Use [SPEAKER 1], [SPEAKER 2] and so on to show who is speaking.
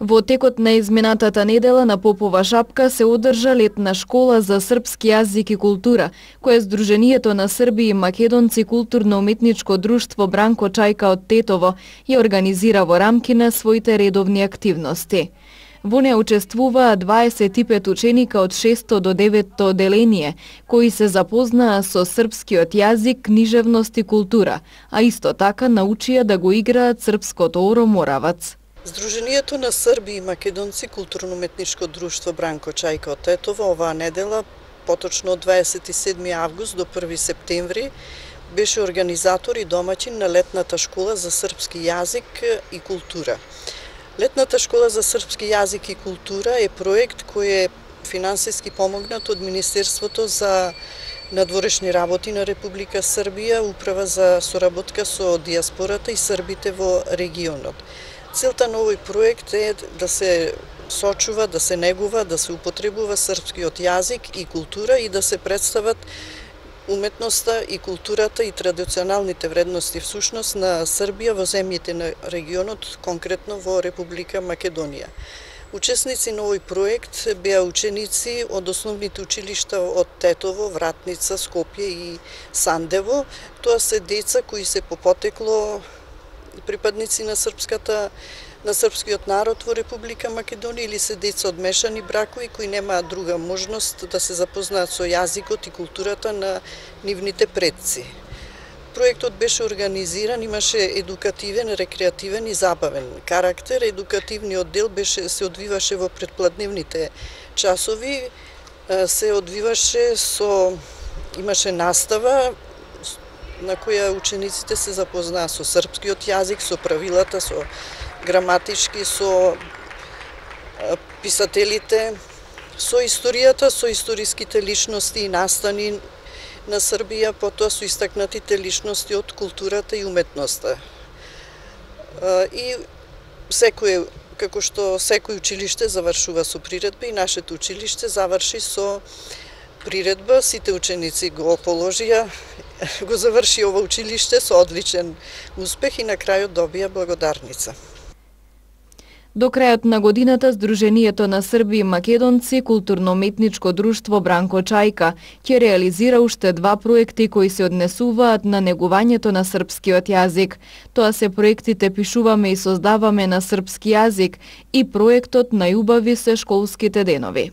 [SPEAKER 1] Во текот на изминатата недела на Попова шапка се одржа летна школа за српски јазик и култура, која Сдруженијето на Срби и Македонци културно-уметничко друштво Бранко Чајка од Тетово ја организира во рамки на своите редовни активности. Во неа учествуваа 25 ученика од 6 до 9 оделение, кои се запознаа со српскиот јазик, книжевност и култура, а исто така научија да го играат српското оро моравац.
[SPEAKER 2] Сдруженијето на Срби и Македонци културно-уметничко друштво Бранко Чајка од Тетово оваа недела, поточно од 27 август до 1 септември, беше организатор и домаќин на летната школа за српски јазик и култура. Летната школа за српски јазик и култура е проект кој е финансиски помогнат од Министерството за надворешни работи на Република Србија, Управа за соработка со дијаспората и србите во регионот. Целта на овој проект е да се сочува, да се негува, да се употребува српскиот јазик и култура и да се представат уметноста и културата и традиционалните вредности всушност на Србија во земјите на регионот, конкретно во Република Македонија. Учесници на овој проект беа ученици од основните училишта од Тетово, Вратница, Скопје и Сандево. Тоа се деца кои се по потекло припадници на српскиот народ во Република Македонија или се деца од мешани бракови кои немаат друга можност да се запознаат со јазикот и културата на нивните предци. Проектот беше организиран, имаше едукативен, рекреативен и забавен карактер. Едукативниот дел се одвиваше во претпладневните часови, имаше настава на која учениците се запознаа со српскиот јазик, со правилата, со граматички, со писателите, со историјата, со историските личности и настани на Србија, потоа со истакнатите личности од културата и уметноста. И како што секој училиште завршува со приредба, и нашето училиште заврши со приредба, сите ученици го заврши ова училиште со одличен успех и на крајот добија благодарница.
[SPEAKER 1] До крајот на годината Сдруженијето на Срби и Македонци културно-уметничко друштво Бранко Чајка ќе реализира уште 2 проекти кои се однесуваат на негувањето на српскиот јазик. Тоа се проектите Пишуваме и создаваме на српски јазик и проектот Најубави се школските денови.